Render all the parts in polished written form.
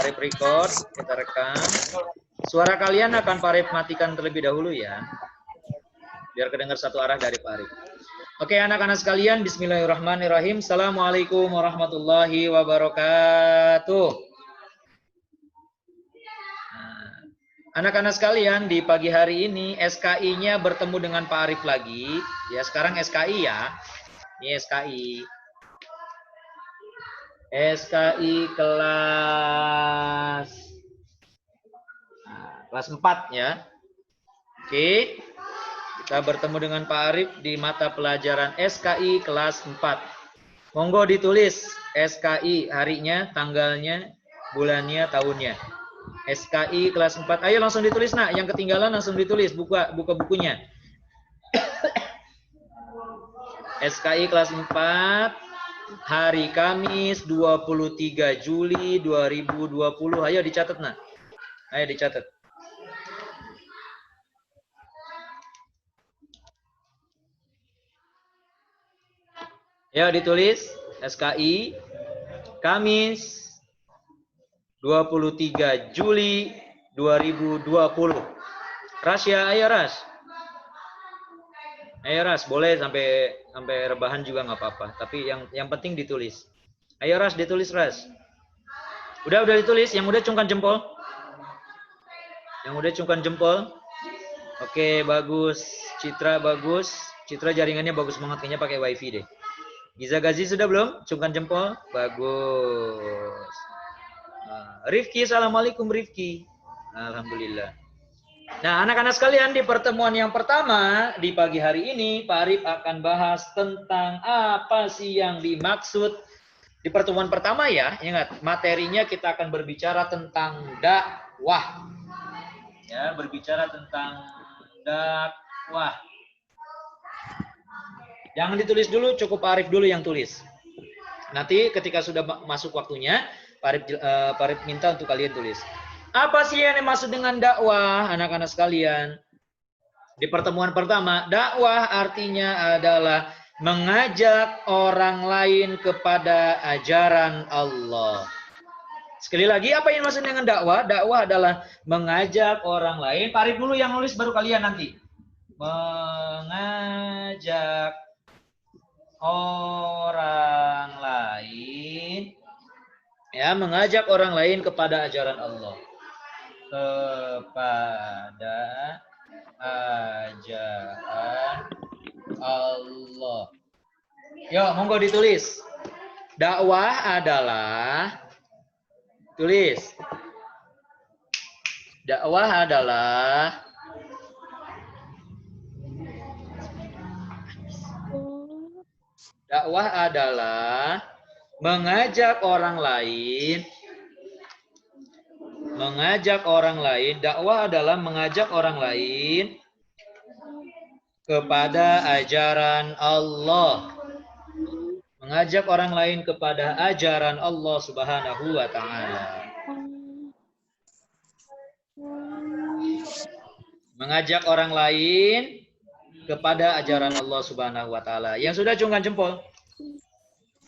Pak Arif record, kita rekam. Suara kalian akan Pak Arif matikan terlebih dahulu ya. Biar kedengar satu arah dari Pak Arif. Oke anak-anak sekalian, bismillahirrahmanirrahim. Assalamualaikum warahmatullahi wabarakatuh. Anak-anak sekalian, di pagi hari ini SKI-nya bertemu dengan Pak Arif lagi. Ya, sekarang SKI ya. Ini SKI. SKI kelas 4 ya. Oke. Kita bertemu dengan Pak Arif di mata pelajaran SKI kelas 4. Monggo ditulis SKI harinya, tanggalnya, bulannya, tahunnya. SKI kelas 4. Ayo langsung ditulis nak, yang ketinggalan langsung ditulis, buka bukunya. SKI kelas 4 hari Kamis 23 Juli 2020. Ayo dicatat nak. Ayo dicatat. Ya ditulis SKI Kamis 23 Juli 2020. Ras ya, ayo Ras. Ayo Ras, boleh sampai rebahan juga nggak apa-apa. Tapi yang penting ditulis. Ayo Ras, ditulis Ras. Udah ditulis. Yang udah cungkan jempol. Yang udah cungkan jempol. Oke, bagus. Citra bagus. Citra jaringannya bagus banget, kayaknya pakai wifi deh. Giza Gazi sudah belum? Cungkan jempol. Bagus. Rifki, assalamualaikum Rifki. Alhamdulillah. Nah, anak-anak sekalian, di pertemuan yang pertama di pagi hari ini, Pak Arif akan bahas tentang apa sih yang dimaksud di pertemuan pertama ya. Ingat, materinya kita akan berbicara tentang dakwah. Ya, berbicara tentang dakwah. Jangan ditulis dulu, cukup Pak Arif dulu yang tulis. Nanti ketika sudah masuk waktunya, Pak Arif minta untuk kalian tulis. Apa sih yang dimaksud dengan dakwah, anak-anak sekalian? Di pertemuan pertama, dakwah artinya adalah mengajak orang lain kepada ajaran Allah. Sekali lagi, apa yang dimaksud dengan dakwah? Dakwah adalah mengajak orang lain. Pak Arif dulu yang nulis, baru kalian nanti. Mengajak orang lain. Ya, mengajak orang lain kepada ajaran Allah. Kepada ajaran Allah. Yuk, monggo ditulis. Dakwah adalah, tulis. Dakwah adalah mengajak orang lain. Mengajak orang lain, dakwah adalah mengajak orang lain kepada ajaran Allah. Mengajak orang lain kepada ajaran Allah Subhanahu wa ta'ala. Mengajak orang lain kepada ajaran Allah Subhanahu wa ta'ala. Yang sudah cungkan jempol.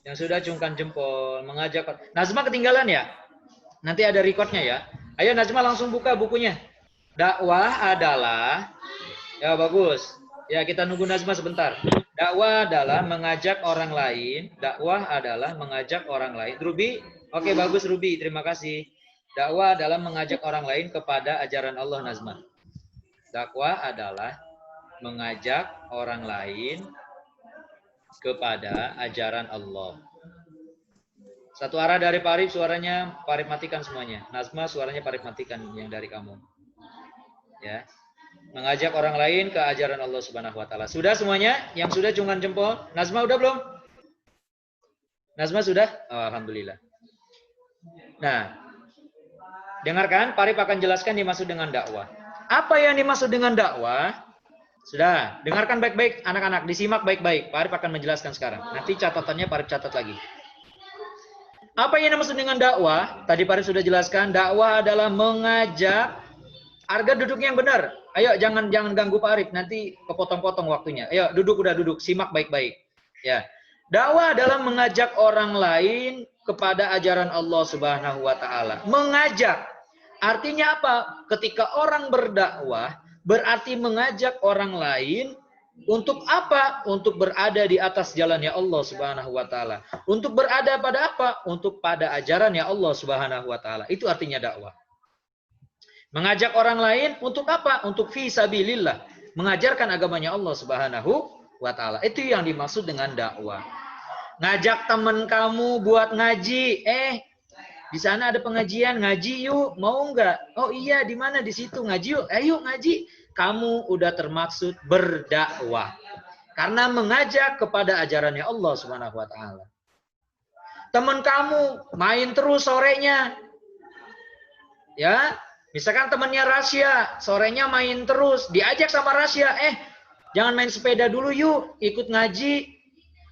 Yang sudah cungkan jempol, mengajak. Nazma ketinggalan ya? Nanti ada recordnya ya. Ayo Najma langsung buka bukunya. Dakwah adalah, ya bagus. Ya kita nunggu Najma sebentar. Dakwah adalah mengajak orang lain. Dakwah adalah mengajak orang lain. Ruby, oke bagus Ruby, terima kasih. Dakwah adalah mengajak orang lain kepada ajaran Allah Najma. Dakwah adalah mengajak orang lain kepada ajaran Allah. Satu arah dari Pak Arif, suaranya Pak Arif matikan semuanya. Nazma, suaranya Pak Arif matikan yang dari kamu. Ya. Mengajak orang lain ke ajaran Allah Subhanahu wa ta'ala. Sudah semuanya? Yang sudah cungkan jempol? Nazma udah belum? Nazma sudah? Oh, alhamdulillah. Nah, dengarkan, Pak Arif akan jelaskan dimaksud dengan dakwah. Apa yang dimaksud dengan dakwah? Sudah, dengarkan baik-baik anak-anak, disimak baik-baik. Pak Arif akan menjelaskan sekarang. Nanti catatannya Pak Arif catat lagi. Apa yang dimaksud dengan dakwah? Tadi Pak Arif sudah jelaskan, dakwah adalah mengajak. Harga duduknya yang benar. Ayo jangan ganggu Pak Arif, nanti kepotong-potong waktunya. Ayo duduk, udah duduk, simak baik-baik. Ya. Dakwah adalah mengajak orang lain kepada ajaran Allah Subhanahu wa taala. Mengajak. Artinya apa? Ketika orang berdakwah berarti mengajak orang lain untuk apa? Untuk berada di atas jalannya Allah Subhanahu wa taala. Untuk berada pada apa? Untuk pada ajarannya Allah Subhanahu wa taala. Itu artinya dakwah. Mengajak orang lain untuk apa? Untuk fi sabilillah. Mengajarkan agamanya Allah Subhanahu wa taala. Itu yang dimaksud dengan dakwah. Ngajak teman kamu buat ngaji. Di sana ada pengajian, ngaji yuk. Mau nggak? Oh iya, di mana? Di situ. Ngaji yuk. Ayo ngaji. Kamu udah termaksud berdakwah. Karena mengajak kepada ajarannya Allah Subhanahu wa taala. Teman kamu main terus sorenya. Ya, misalkan temannya Rasya, sorenya main terus, diajak sama Rasya, jangan main sepeda dulu yuk, ikut ngaji.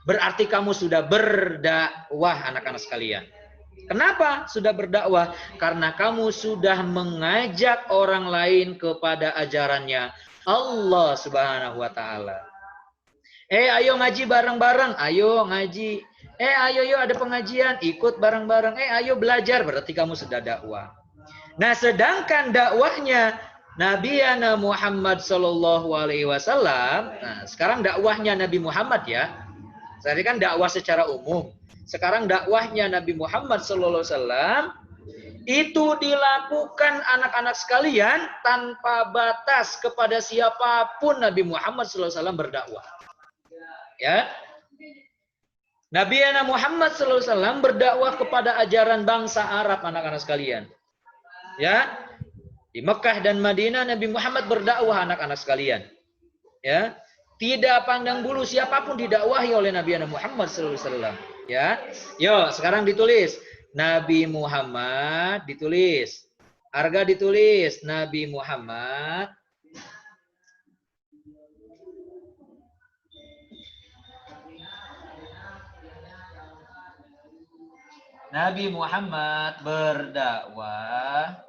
Berarti kamu sudah berdakwah anak-anak sekalian. Kenapa sudah berdakwah? Karena kamu sudah mengajak orang lain kepada ajarannya Allah Subhanahu wa taala. Ayo ngaji bareng-bareng, ayo ngaji. Ayo yuk ada pengajian, ikut bareng-bareng. Ayo belajar, berarti kamu sudah dakwah. Nah, sedangkan dakwahnya Nabi Muhammad Sallallahu Alaihi Wasallam. Nah, sekarang dakwahnya Nabi Muhammad ya. Tadi kan dakwah secara umum. Sekarang dakwahnya Nabi Muhammad Sallallahu Alaihi Wasallam itu dilakukan anak-anak sekalian tanpa batas kepada siapapun. Nabi Muhammad Sallallahu Alaihi Wasallam berdakwah. Ya, Nabi Muhammad Sallallahu Alaihi Wasallam berdakwah kepada ajaran bangsa Arab anak-anak sekalian. Ya, di Mekah dan Madinah Nabi Muhammad berdakwah anak-anak sekalian. Ya, tidak pandang bulu siapapun didakwahi oleh Nabi Muhammad SAW. Ya, yuk sekarang ditulis Nabi Muhammad, ditulis harga, ditulis Nabi Muhammad. Nabi Muhammad berdakwah.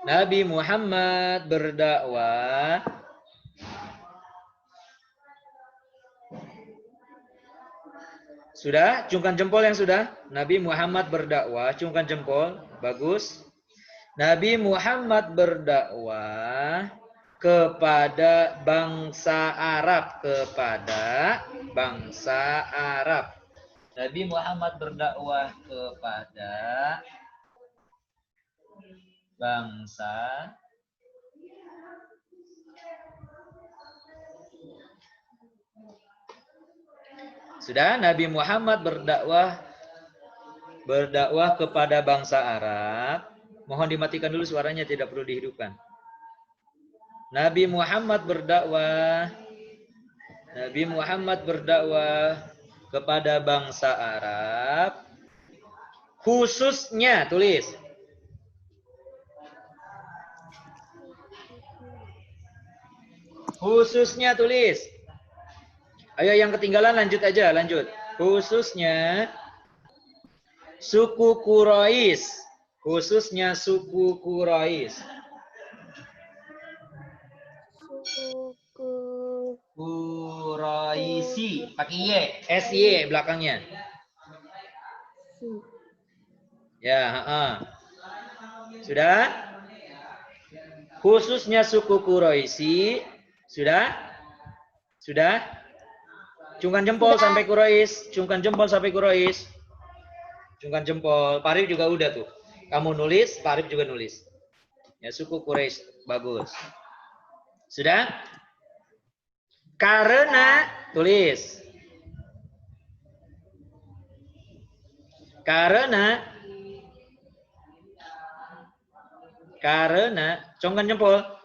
Nabi Muhammad berdakwah sudah, cungkan jempol yang sudah. Nabi Muhammad berdakwah, cungkan jempol, bagus. Nabi Muhammad berdakwah kepada bangsa Arab, kepada bangsa Arab. Nabi Muhammad berdakwah kepada bangsa sudah. Nabi Muhammad berdakwah kepada bangsa Arab. Mohon dimatikan dulu suaranya, tidak perlu dihidupkan. Nabi Muhammad berdakwah kepada bangsa Arab, khususnya, tulis khususnya, tulis. Ayo yang ketinggalan lanjut aja, lanjut. Khususnya suku Quraisy. Khususnya suku Quraisy. Quraisy, pakai Y, SY belakangnya. Ya, sudah? Khususnya suku Quraisy. Sudah? Sudah? Cungkan jempol sampai Quraisy. Cungkan jempol sampai Quraisy. Cungkan jempol. Parif juga udah tuh. Kamu nulis, Parif juga nulis. Ya, suku Quraisy. Bagus. Sudah? Karena, tulis. Karena, cungkan jempol.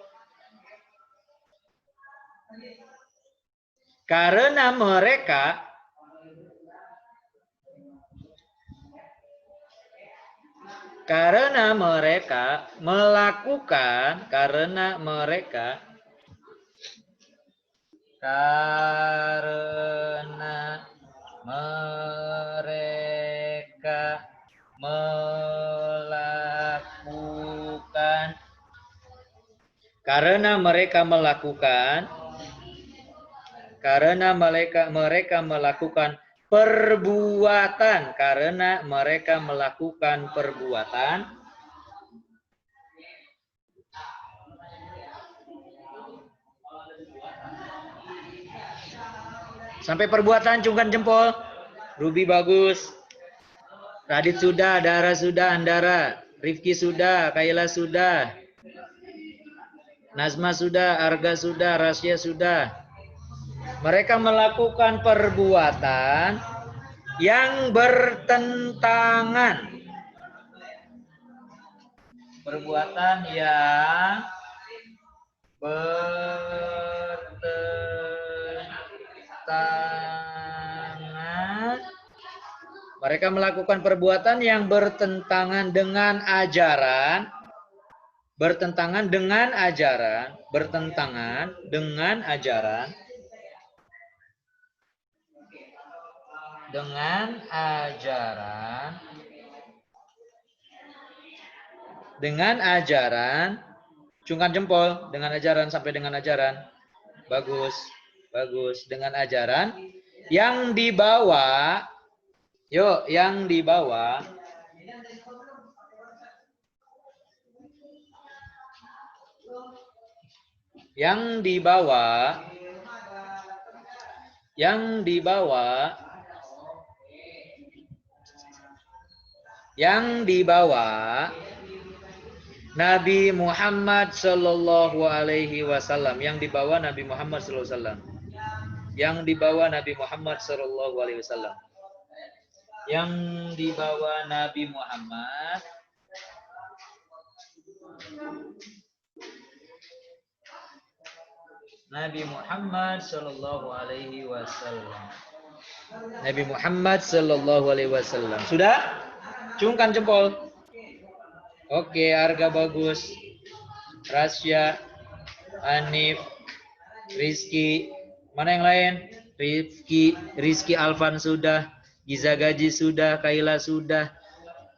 Karena mereka melakukan perbuatan karena mereka melakukan perbuatan sampai perbuatan cungkan jempol. Ruby bagus. Radit sudah, Dara sudah, Andara, Rifki sudah, Kaila sudah, Nazma sudah, Arga sudah, Rasya sudah. Mereka melakukan perbuatan yang bertentangan. Perbuatan yang bertentangan. Mereka melakukan perbuatan yang bertentangan dengan ajaran. Bertentangan dengan ajaran. Bertentangan dengan ajaran. Dengan ajaran. Dengan ajaran. Cungkan jempol. Dengan ajaran sampai dengan ajaran. Bagus. Bagus. Dengan ajaran yang dibawa. Yuk, yang dibawa. Yang dibawa. Yang dibawa. Yang dibawa Nabi Muhammad Sallallahu Alaihi Wasallam. Yang dibawa Nabi Muhammad Sallallahu Alaihi Wasallam. Yang dibawa Nabi Muhammad Sallallahu Alaihi Wasallam. Yang dibawa Nabi Muhammad Sallallahu Alaihi Wasallam. Nabi Muhammad Sallallahu Alaihi Wasallam. Sudah? Cungkan jempol. Oke, Arga bagus. Rasya, Anif, Rizky. Mana yang lain? Rizky Alvan sudah. Giza Gaji sudah. Kaila sudah.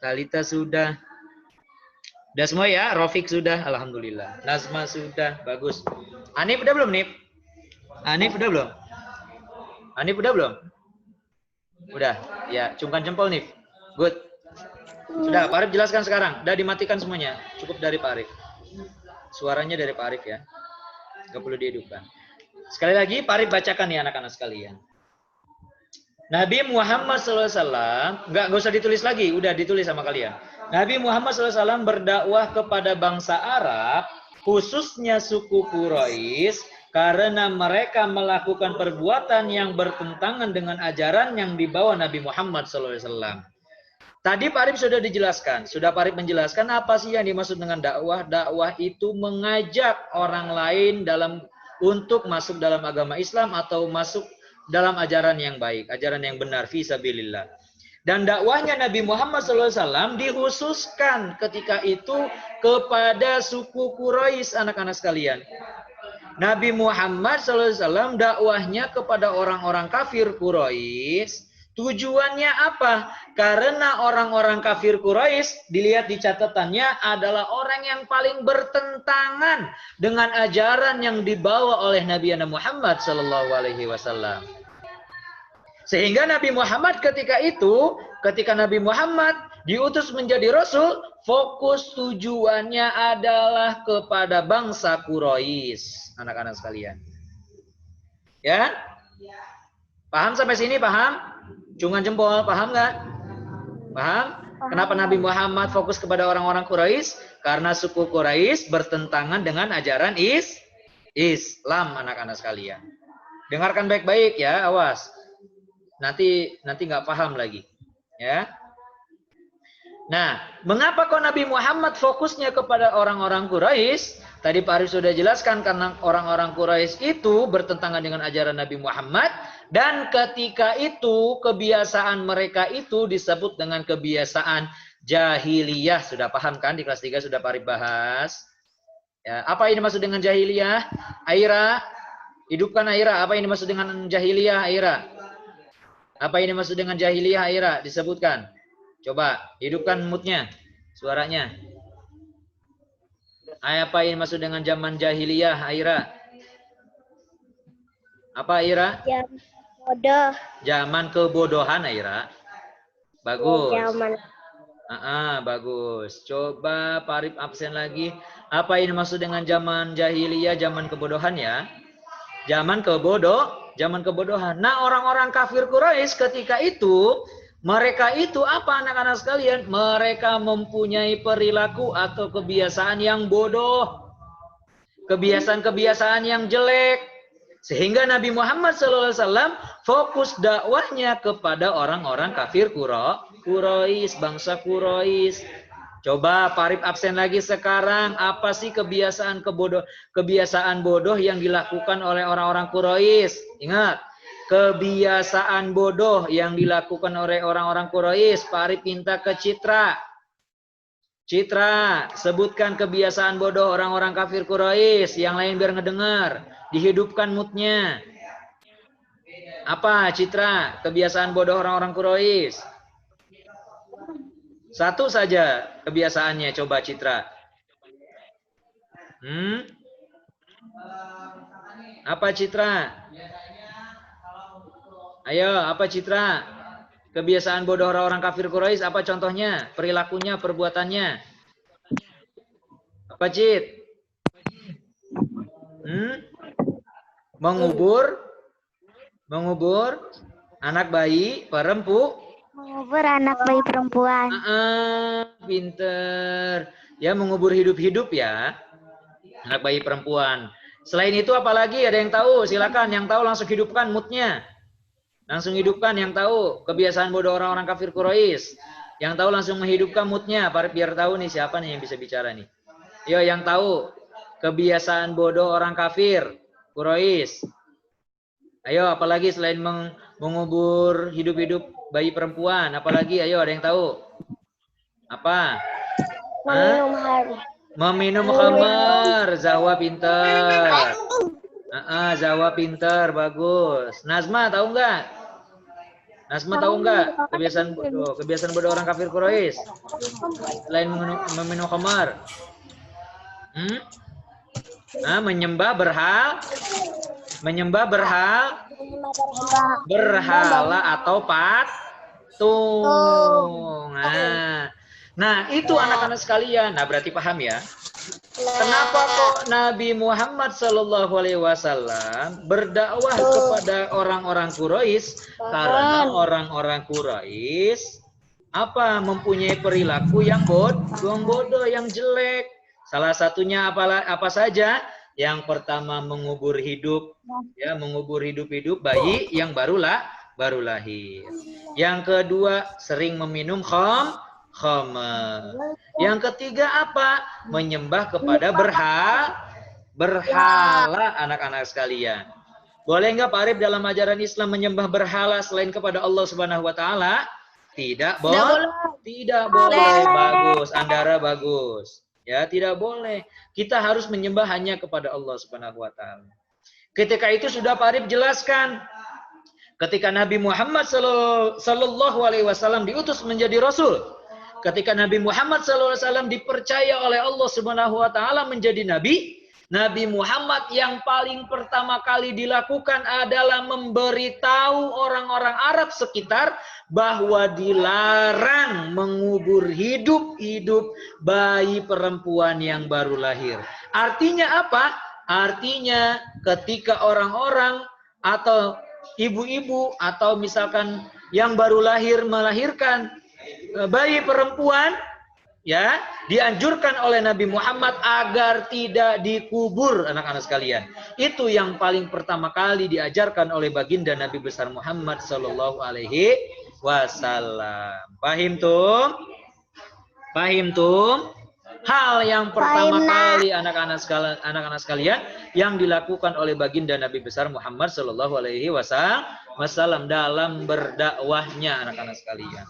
Talita sudah. Udah semua ya? Rofik sudah. Alhamdulillah. Nazma sudah. Bagus. Anif udah belum, Nif? Anif udah belum? Anif udah belum? Udah. Ya, cungkan jempol, Nif. Good. Sudah, Pak Arif jelaskan sekarang. Udah dimatikan semuanya. Cukup dari Pak Arif. Suaranya dari Pak Arif ya. Gak perlu dihidupkan. Sekali lagi, Pak Arif bacakan nih anak-anak sekalian. Nabi Muhammad SAW, nggak usah ditulis lagi, udah ditulis sama kalian. Nabi Muhammad SAW berdakwah kepada bangsa Arab, khususnya suku Quraisy, karena mereka melakukan perbuatan yang bertentangan dengan ajaran yang dibawa Nabi Muhammad SAW. Tadi Pak Arif sudah dijelaskan, sudah Pak Arif menjelaskan apa sih yang dimaksud dengan dakwah. Dakwah itu mengajak orang lain untuk masuk dalam agama Islam atau masuk dalam ajaran yang baik, ajaran yang benar, fi sabilillah. Dan dakwahnya Nabi Muhammad SAW dikhususkan ketika itu kepada suku Quraisy, anak-anak sekalian. Nabi Muhammad SAW dakwahnya kepada orang-orang kafir Quraisy. Tujuannya apa? Karena orang-orang kafir Quraisy dilihat di catatannya adalah orang yang paling bertentangan dengan ajaran yang dibawa oleh Nabi Muhammad Sallallahu Alaihi Wasallam. Sehingga Nabi Muhammad ketika Nabi Muhammad diutus menjadi Rasul, fokus tujuannya adalah kepada bangsa Quraisy, anak-anak sekalian. Ya? Paham sampai sini? Paham? Cungan jempol, paham nggak? Paham? Kenapa Nabi Muhammad fokus kepada orang-orang Quraisy? Karena suku Quraisy bertentangan dengan ajaran Islam, anak-anak sekalian. Dengarkan baik-baik ya, awas. Nanti nggak paham lagi, ya. Nah, mengapa kok Nabi Muhammad fokusnya kepada orang-orang Quraisy? Tadi Pak Arif sudah jelaskan karena orang-orang Quraisy itu bertentangan dengan ajaran Nabi Muhammad. Dan ketika itu kebiasaan mereka itu disebut dengan kebiasaan jahiliyah. Sudah paham kan? Di kelas 3 sudah Pak Arif bahas. Ya, apa ini maksud dengan jahiliyah? Aira, hidupkan Aira. Apa ini maksud dengan jahiliyah, Aira? Apa ini maksud dengan jahiliyah, Aira? Disebutkan. Coba hidupkan moodnya, suaranya. Apa ini maksud dengan zaman jahiliyah, Aira? Apa, Aira? Bodoh. Zaman kebodohan, Aira. Bagus. Zaman. Bagus. Coba Parip absen lagi. Apa ini maksud dengan zaman jahiliyah, zaman kebodohan ya? Zaman kebodohan. Nah, orang-orang kafir Quraisy ketika itu, mereka itu apa anak-anak sekalian? Mereka mempunyai perilaku atau kebiasaan yang bodoh. Kebiasaan-kebiasaan yang jelek. Sehingga Nabi Muhammad SAW fokus dakwahnya kepada orang-orang kafir Quraisy, bangsa Quraisy. Coba Parip absen lagi sekarang. Apa sih kebiasaan bodoh yang dilakukan oleh orang-orang Quraisy? Ingat, kebiasaan bodoh yang dilakukan oleh orang-orang Quraisy. Parip minta ke Citra. Citra, sebutkan kebiasaan bodoh orang-orang kafir Quraisy. Yang lain biar ngedengar. Dihidupkan moodnya. Apa Citra? Kebiasaan bodoh orang-orang Quraisy. Satu saja kebiasaannya, coba Citra. Apa Citra? Ayo, apa Citra? Kebiasaan bodoh orang-orang kafir Quraisy, apa contohnya? Perilakunya, perbuatannya. Apa Cit? Mengubur anak bayi Mengubur anak bayi perempuan. Pinter. Ya, mengubur hidup-hidup ya. Anak bayi perempuan. Selain itu apalagi ada yang tahu? Silakan yang tahu langsung hidupkan moodnya. Langsung hidupkan yang tahu kebiasaan bodoh orang-orang kafir Quraisy. Yang tahu langsung menghidupkan moodnya. Biar tahu nih siapa nih yang bisa bicara nih. Yo, yang tahu kebiasaan bodoh orang kafir Quraisy. Ayo, apalagi selain mengubur hidup-hidup bayi perempuan, apalagi? Ayo, ada yang tahu? Apa? Meminum hari. Meminum khamar. Zahwa pinter. Zahwa pinter, bagus. Nazma tahu nggak? Nazma tahu nggak kebiasaan bodoh orang kafir Quraisy? Selain meminum khamar. Menyembah berhala atau patung. Nah, itu anak-anak sekalian. Nah, berarti paham ya. Kenapa kok Nabi Muhammad SAW berdakwah kepada orang-orang Quraisy? Karena orang-orang Quraisy mempunyai perilaku yang bodoh, yang jelek. Salah satunya apa saja? Yang pertama mengubur hidup, ya, mengubur hidup bayi yang baru lahir. Yang kedua sering meminum khamar. Yang ketiga apa? Menyembah kepada berhala anak-anak sekalian. Boleh nggak Pak Arif dalam ajaran Islam menyembah berhala selain kepada Allah Subhanahu wa taala? Tidak boleh. Bagus, Andara bagus. Ya, tidak boleh. Kita harus menyembah hanya kepada Allah Subhanahu wa taala. Ketika itu sudah Pak Arif jelaskan. Ketika Nabi Muhammad sallallahu alaihi wasallam diutus menjadi rasul. Ketika Nabi Muhammad sallallahu alaihi wasallam dipercaya oleh Allah Subhanahu wa taala menjadi nabi, Nabi Muhammad yang paling pertama kali dilakukan adalah memberitahu orang-orang Arab sekitar bahwa dilarang mengubur hidup bayi perempuan yang baru lahir. Artinya apa? Artinya ketika orang-orang atau ibu-ibu atau misalkan yang baru lahir melahirkan bayi perempuan, ya, dianjurkan oleh Nabi Muhammad agar tidak dikubur anak-anak sekalian. Itu yang paling pertama kali diajarkan oleh baginda Nabi besar Muhammad sallallahu alaihi wasallam. Pahim tum? Hal yang pertama kali anak-anak sekalian yang dilakukan oleh baginda Nabi besar Muhammad sallallahu alaihi wasallam dalam berdakwahnya anak-anak sekalian.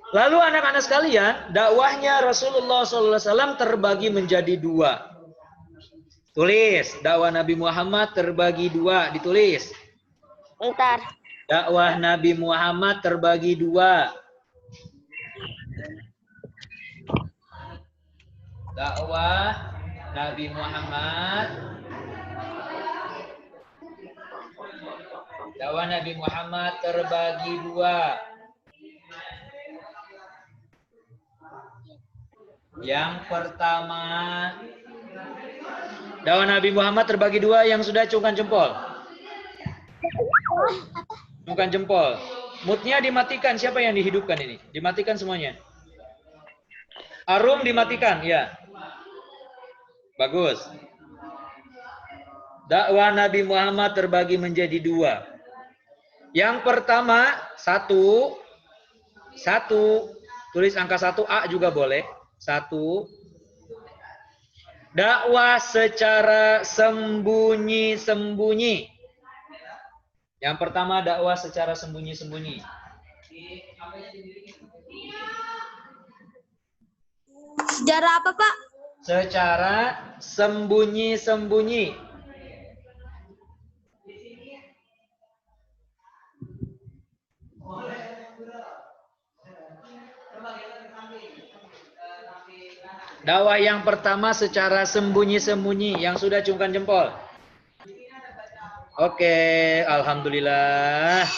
Lalu anak-anak sekalian, dakwahnya Rasulullah SAW terbagi menjadi dua. Tulis, dakwah Nabi Muhammad terbagi dua, ditulis. Bentar. Dakwah Nabi Muhammad terbagi dua. Dakwah Nabi Muhammad Dakwah Nabi Muhammad terbagi dua. Yang pertama, dakwah Nabi Muhammad terbagi dua. Yang sudah cungkan jempol. Cungkan jempol. Moodnya dimatikan. Siapa yang dihidupkan ini? Dimatikan semuanya. Arum dimatikan, ya. Bagus. Dakwah Nabi Muhammad terbagi menjadi dua. Yang pertama, satu. Tulis angka 1, A juga boleh. 1. Dakwah secara sembunyi-sembunyi. Yang pertama, dakwah secara sembunyi-sembunyi. Sejarah apa, Pak? Secara sembunyi-sembunyi. Dakwah yang pertama secara sembunyi-sembunyi. Yang sudah cungkan jempol. Oke, alhamdulillah.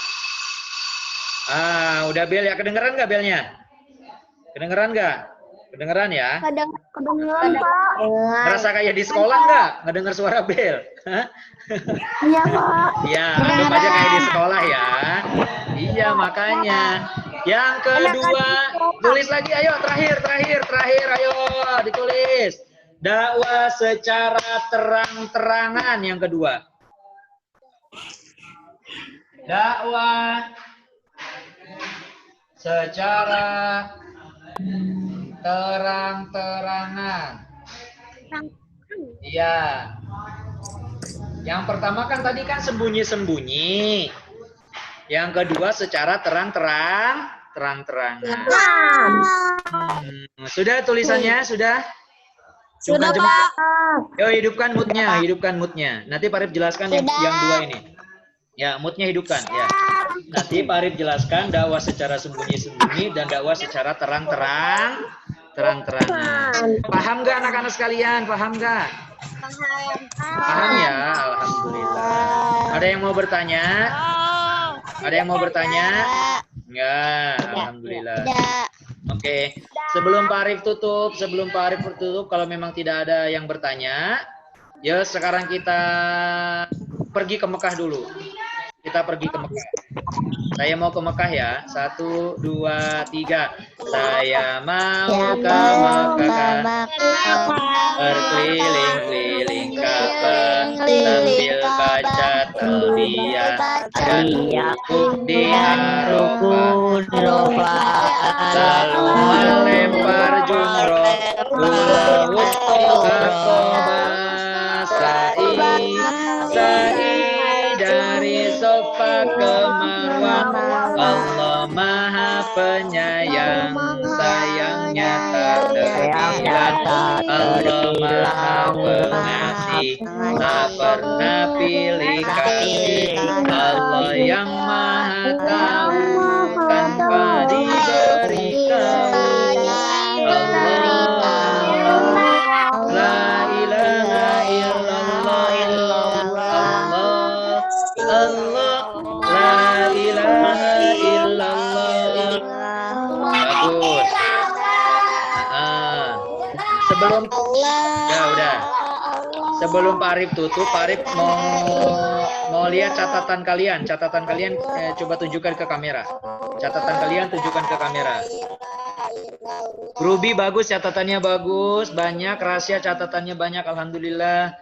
Udah bel ya. Kedengeran nggak belnya? Kedengeran nggak? Kedengeran ya? Kedengeran, Pak. Merasa kayak di sekolah nggak? Ngedengar suara bel? Iya, Pak. Iya, anggap aja kayak di sekolah ya. Iya, makanya. Yang kedua, tulis lagi, ayo terakhir, ayo ditulis. Dakwah secara terang-terangan yang kedua. Dakwah secara terang-terangan. Iya. Yang pertama kan tadi kan sembunyi-sembunyi. Yang kedua secara terang-terangan. Sudah tulisannya? Sudah? Sudah, Pak. Yo, hidupkan moodnya. Nanti Pak Arif jelaskan yang dua ini. Ya, moodnya hidupkan. Ya. Nanti Pak Arif jelaskan dakwah secara sembunyi-sembunyi dan dakwah secara terang-terangan. Paham nggak anak-anak sekalian? Paham nggak? Paham ya, alhamdulillah. Ada yang mau bertanya? Enggak, alhamdulillah. Oke. Sebelum Pak Arif tutup, kalau memang tidak ada yang bertanya, ya sekarang kita pergi ke Mekah dulu. Saya mau ke Mekah ya. 1, 2, 3. Saya mau ke Mekah. Berkeliling-keliling Ka'bah sambil baca talbiyah dan wukuf di Arafah. Lalu melempar jumroh, ulawut Aqabah, sa'i dari Safa ke Marwah. Allah Maha Penyayang, sayangnya tak terhilang. Allah Maha Pengasih, tak pernah pilih kasih. Allah yang Maha Tahu, tanpa diberi tahu. La ilaha illallah. Allah, la ilaha illallah. Bagus. Sebelum Pak Arif tutup, Pak Arif mau lihat catatan kalian. Coba tunjukkan ke kamera. Ruby bagus, catatannya bagus, banyak rahasia catatannya banyak, alhamdulillah.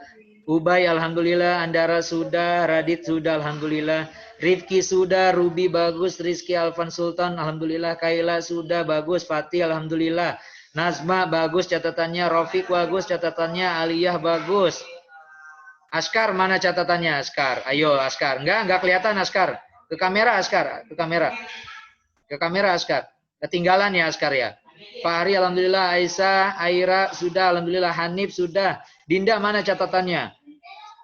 Ubay alhamdulillah, Andara sudah, Radit sudah alhamdulillah, Rifki sudah, Ruby bagus, Rizky Alvan Sultan alhamdulillah, Kaila sudah bagus, Fatih alhamdulillah, Nazma bagus catatannya, Rofik bagus catatannya, Aliyah bagus. Askar mana catatannya Askar? Ayo Askar, enggak kelihatan Askar. Ke kamera Askar, ke kamera Askar. Ketinggalan ya Askar ya. Fahri alhamdulillah, Aisyah, Aira sudah alhamdulillah, Hanif sudah. Dinda mana catatannya?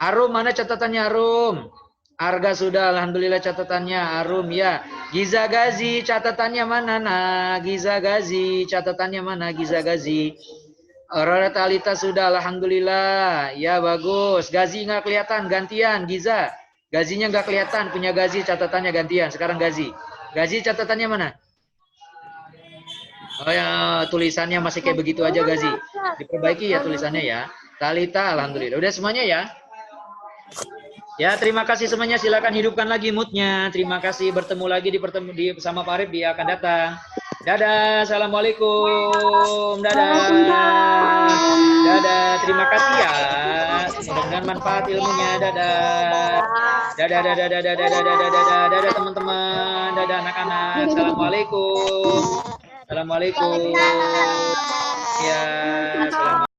Arum mana catatannya Arum? Arga sudah alhamdulillah catatannya Arum ya. Giza Gazi catatannya mana? Nah, Giza Gazi catatannya mana? Giza Gazi. Aurora Talita sudah alhamdulillah. Ya bagus. Gazi nggak kelihatan, gantian Giza. Gazinya nggak kelihatan. Punya Gazi catatannya gantian. Sekarang Gazi. Gazi catatannya mana? Oh ya, tulisannya masih kayak begitu aja Gazi. Diperbaiki ya tulisannya ya. Talita, alhamdulillah. Udah semuanya ya? Ya, terima kasih semuanya. Silakan hidupkan lagi moodnya. Terima kasih. Bertemu lagi sama Pak Arif di akan datang. Dadah. Assalamualaikum. Dadah. Dadah. Terima kasih ya. Mudah-mudahan manfaat ilmunya. Dadah. Dadah, dadah, dadah, dadah, dadah, dadah, dadah teman-teman. Dadah anak-anak. Assalamualaikum. Assalamualaikum. Ya, selamat.